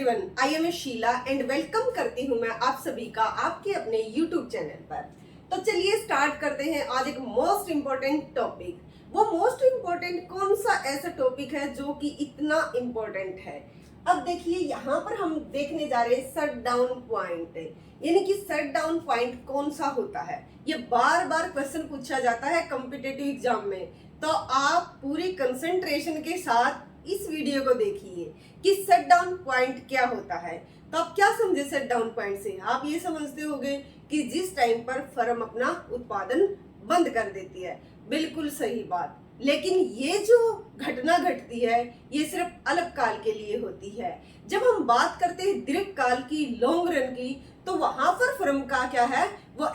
Everyone, I am Sheela and welcome करती हूँ मैं आप सभी का आपके अपने यूट्यूब चैनल पर। तो चलिए स्टार्ट करते हैं आज एक मोस्ट इम्पोर्टेंट टॉपिक। वो मोस्ट इम्पोर्टेंट कौन सा ऐसा टॉपिक है जो कि इतना इम्पोर्टेंट है? अब देखिए यहाँ पर हम देखने जा रहे हैं शट डाउन पॉइंट, यानी कि शट डाउन पॉइंट कौन सा होता है। ये बार बार क्वेश्चन पूछा जाता है कॉम्पिटिटिव एग्जाम में, तो आप पूरी कंसंट्रेशन के साथ इस वीडियो को देखिए कि शट डाउन पॉइंट क्या होता है। तो आप क्या समझे शट डाउन पॉइंट से? आप ये समझते होंगे कि जिस टाइम पर फर्म अपना उत्पादन बंद कर देती है। बिल्कुल सही बात, लेकिन ये जो घटना घटती है ये सिर्फ अल्पकाल के लिए होती है। जब हम बात करते हैं दीर्घकाल की, लॉन्ग रन की, तो वहां पर फर्म का क्या है, वो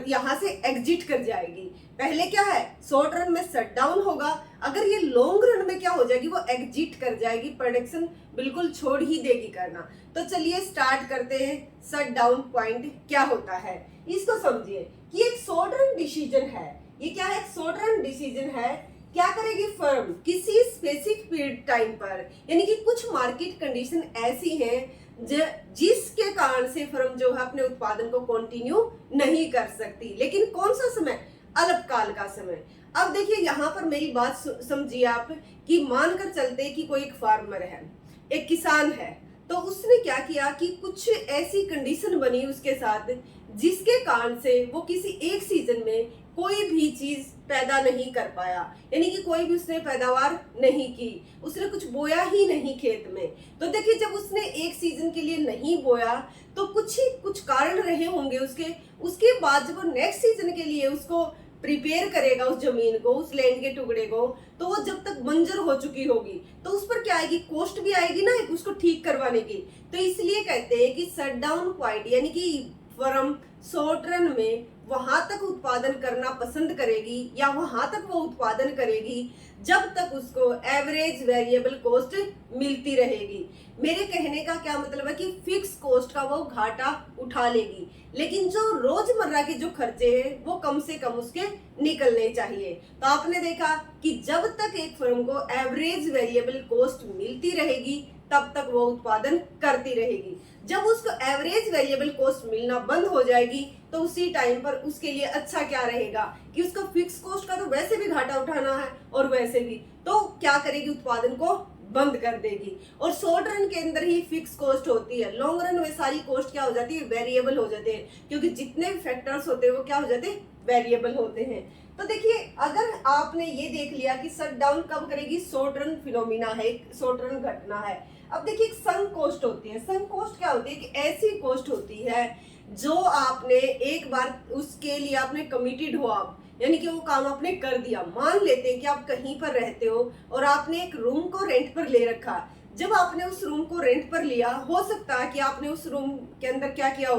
यहाँ से एग्जिट कर जाएगी। पहले क्या है, शॉर्ट रन में शट डाउन होगा, अगर ये लॉन्ग रन में क्या हो जाएगी, वो एग्जिट कर जाएगी, प्रोडक्शन बिल्कुल छोड़ ही देगी करना। तो चलिए स्टार्ट करते हैं, शट डाउन पॉइंट क्या होता है इसको समझिए कि एक शॉर्ट रन डिसीजन है। ये क्या है, एक शॉर्ट रन डिसीजन है। क्या करेगी फर्म किसी स्पेसिफिक पीरियड टाइम पर, यानी कि कुछ मार्केट कंडीशन ऐसी हैं जिसके कारण से फर्म जो है अपने उत्पादन को कंटिन्यू नहीं कर सकती। लेकिन कौन सा समय, अल्पकाल का समय। अब देखिए यहाँ पर मेरी बात समझिए आप कि मानकर चलते कि कोई एक फार्मर है, एक किसान है, तो उसने क्या किया कि कुछ ऐसी कंडीशन बनी उसके साथ जिसके कारण से वो किसी एक सीजन में कोई भी चीज पैदा नहीं कर पाया, यानी कि कोई भी उसने पैदावार नहीं की, उसने कुछ बोया ही नहीं खेत में। तो देखिए जब उसने एक सीजन के लिए नहीं बोया तो कुछ कारण रहे होंगे उसके बाद जब वो नेक्स्ट सीजन के लिए उसको प्रिपेयर करेगा, उस जमीन को, उस लैंड के टुकड़े को, तो वो जब तक बंजर हो चुकी होगी तो उस पर क्या आएगी, कॉस्ट भी आएगी ना उसको ठीक करवाने की। तो इसलिए कहते हैं कि शट डाउन पॉइंट, यानी कि फर्म शॉर्ट रन में वहां तक उत्पादन करना पसंद करेगी या वहां तक वो उत्पादन करेगी जब तक उसको एवरेज वेरिएबल कॉस्ट मिलती रहेगी। मेरे कहने का क्या मतलब है कि फिक्स कॉस्ट का वो घाटा उठा लेगी, लेकिन जो रोजमर्रा के जो खर्चे हैं वो कम से कम उसके निकलने चाहिए। तो आपने देखा कि जब तक एक फर्म को एवरेज वेरिएबल कॉस्ट मिलती रहेगी तब तक वो उत्पादन करती रहेगी। जब उसको एवरेज वेरिएबल कॉस्ट मिलना बंद हो जाएगी तो उसी टाइम पर उसके लिए अच्छा क्या रहेगा कि उसको फिक्स कॉस्ट का तो वैसे भी घाटा उठाना है और वैसे भी तो क्या करेगी, उत्पादन को बंद कर देगी। और शॉर्ट रन के अंदर ही फिक्स कॉस्ट होती है, लॉन्ग रन में सारी कॉस्ट क्या हो जाती है, वेरिएबल हो जाते हैं, क्योंकि जितने भी फैक्टर्स होते हैं वो क्या हो जाते हैं, वेरिएबल होते हैं। तो देखिए अगर आपने ये देख लिया कि शट डाउन कब करेगी, शॉर्ट रन फिनोमिना है, एक शॉर्ट रन घटना है। अब देखिए एक संक कॉस्ट होती है। संक कॉस्ट क्या होती है कि ऐसी कॉस्ट होती है जो आपने एक बार उसके लिए आपने कमिटेड हो, आप यानी कि वो काम आपने कर दिया। मान लेते हैं कि आप कहीं पर रहते हो और आपने एक रूम को रेंट पर ले रखा। जब आपने उस रूम को रेंट पर लिया, हो सकता है कि आपने उस रूम के अंदर क्या किया हो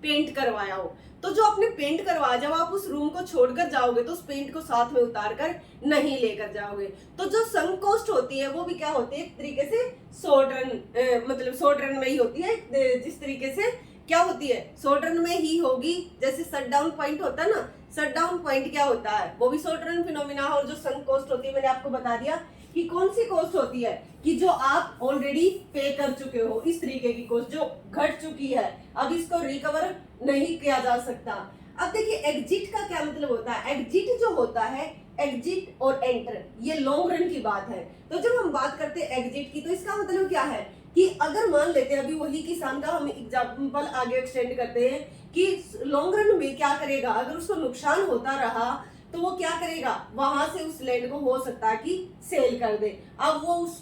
पेंट करवाया हो। तो जो आपने पेंट करवाया, जब आप उस रूम को छोड़कर जाओगे तो उस पेंट को साथ में उतार कर नहीं लेकर जाओगे। तो जो संक कॉस्ट होती है वो भी क्या होती है, एक तरीके से शॉर्ट रन मतलब शॉर्ट रन में ही होती है। जिस तरीके से क्या होती है, शॉर्ट रन में ही होगी। जैसे शट डाउन पॉइंट होता है ना, शट डाउन पॉइंट क्या होता है, वो भी शॉर्ट रन फिनोमिना है। और जो संक कॉस्ट होती है मैंने आपको बता दिया कि कौन सी कॉस्ट होती है, कि जो आप ऑलरेडी पे कर चुके हो, इस तरीके की कॉस्ट जो घट चुकी है, अब इसको रिकवर नहीं किया जा सकता। अब देखिए एग्जिट का क्या मतलब होता है। एग्जिट जो होता है, एग्जिट और एंटर, ये लॉन्ग रन की बात है। तो जब हम बात करते हैं एग्जिट की, तो इसका मतलब क्या है कि अगर मान लेते हैं, अभी वही किसान का हम एग्जाम्पल आगे एक्सटेंड करते हैं कि लॉन्ग रन में क्या करेगा, अगर उसको नुकसान होता रहा तो वो क्या करेगा, वहां से उस लैंड को हो सकता है कि सेल कर दे। अब वो उस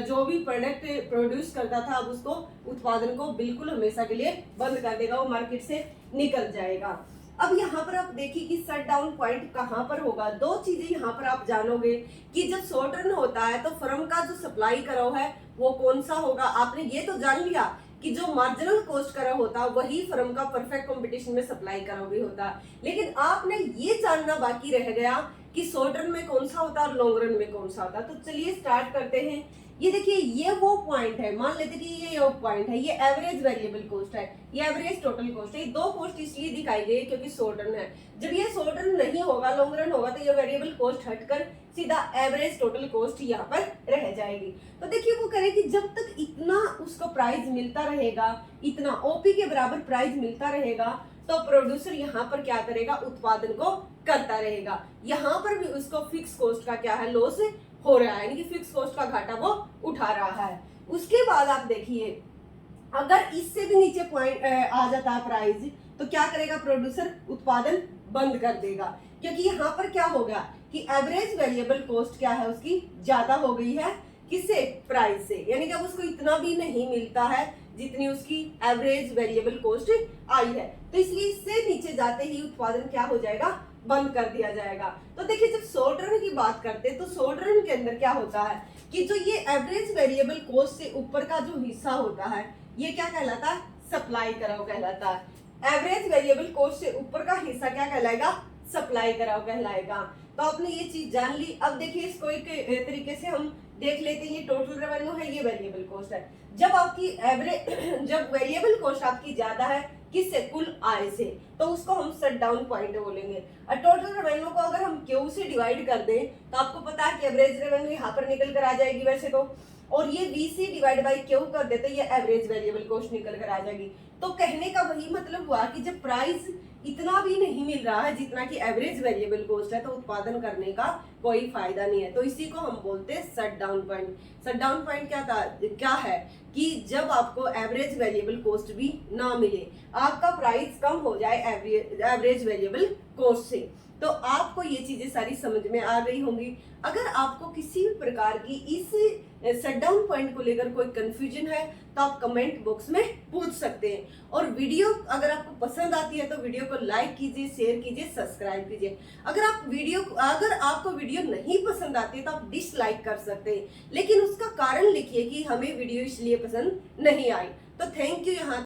जो भी प्रोडक्ट प्रोड्यूस करता था, अब उसको उत्पादन को बिल्कुल हमेशा के लिए बंद कर देगा, वो मार्केट से निकल जाएगा। अब यहाँ पर आप देखिए कि शट डाउन पॉइंट कहाँ पर होगा। दो चीजें यहाँ पर आप जानोगे कि जब शॉर्ट रन होता है तो फर्म का जो सप्लाई करो है वो कौन सा होगा। आपने ये तो जान लिया कि जो मार्जिनल कॉस्ट करा होता वही फर्म का परफेक्ट कंपटीशन में सप्लाई करा भी होता, लेकिन आपने ये जानना बाकी रह गया कि शॉर्ट रन में कौन सा होता और लॉन्ग रन में कौन सा होता। तो चलिए स्टार्ट करते हैं। ये देखिए ये वो पॉइंट है, मान लेते कि ये वो पॉइंट है, ये एवरेज वेरिएबल कॉस्ट है, ये एवरेज टोटल कॉस्ट है। ये दो कॉस्ट इसलिए दिखाई गई क्योंकि शॉर्ट रन है। जब ये शॉर्ट रन नहीं होगा, लॉन्ग रन होगा, तो ये वेरिएबल कॉस्ट हटकर सीधा एवरेज टोटल कॉस्ट यहाँ पर रह जाएगी। तो देखिए वो करें कि जब तक इतना उतना उसको प्राइस मिलता रहेगा, इतना ओपी के बराबर प्राइस मिलता रहेगा, तो प्रोड्यूसर यहाँ पर क्या करेगा, उत्पादन को करता रहेगा। यहाँ पर भी उसको फिक्स कॉस्ट का क्या है, लॉस हो रहा है, यानी कि फिक्स कॉस्ट का घाटा वो उठा रहा है। उसके बाद आप देखिए, अगर इससे भी नीचे पॉइंट आ जाता है प्राइस, तो क्या करेगा प्रोड्यूसर, उत्पादन बंद कर देगा, क्योंकि यहाँ पर क्या होगा कि एवरेज वेरिएबल कॉस्ट क्या है, उसकी ज्यादा हो गई है, किससे, प्राइस से, यानी कि अब उसको इतना भी नहीं मिलता है जितनी उसकी एवरेज वेरिएबल कॉस्ट आई है। तो इसलिए इससे नीचे जाते ही उत्पादन क्या हो जाएगा, बंद कर दिया जाएगा। तो देखिए, जब शॉर्ट रन की बात करते हैं तो शॉर्ट रन के अंदर क्या होता है कि जो ये एवरेज वेरिएबल कॉस्ट से ऊपर का जो हिस्सा होता है, ये क्या कहलाता है, सप्लाई कराओ कहलाता है। एवरेज वेरिएबल कॉस्ट से ऊपर का हिस्सा क्या कहलाएगा, सप्लाई कराओ कहलाएगा। तो आपने ये चीज जान ली। अब देखिए, इसको एक तरीके से हम देख लेते हैं, ये टोटल रेवेन्यू है, ये वेरिएबल कॉस्ट है। जब आपकी एवरेज जब वेरिएबल कॉस्ट आपकी ज्यादा है किससे, कुल आय से, तो उसको हम शट डाउन पॉइंट बोलेंगे। और टोटल रेवेन्यू को अगर हम क्यू से डिवाइड कर दें तो आपको पता है कि एवरेज रेवेन्यू यहाँ पर निकल कर आ जाएगी वैसे तो, और ये VC डिवाइड बाई क्यू कर देते, ये एवरेज वेरिएबल कॉस्ट निकल कर आ जाएगी। तो कहने का वही मतलब हुआ कि जब प्राइस इतना भी नहीं मिल रहा है जितना कि एवरेज वेरिएबल कॉस्ट है, तो उत्पादन करने का कोई फायदा नहीं है। तो इसी को हम बोलते हैं shut down point. Shut down point क्या है कि जब आपको एवरेज वेरिएबल कॉस्ट भी ना मिले, आपका प्राइस कम हो जाए एवरेज वेरिएबल कॉस्ट से। तो आपको ये चीजें सारी समझ में आ गई होंगी। अगर आपको किसी भी प्रकार की इस शट डाउन पॉइंट को लेकर कोई कंफ्यूजन है तो आप कमेंट बॉक्स में पूछ सकते हैं। और वीडियो अगर आपको पसंद आती है तो वीडियो को लाइक कीजिए, शेयर कीजिए, सब्सक्राइब कीजिए। अगर आपको वीडियो नहीं पसंद आती है तो आप डिसलाइक कर सकते हैं, लेकिन उसका कारण लिखिए कि हमें वीडियो इसलिए पसंद नहीं आई। तो थैंक यू। यहाँ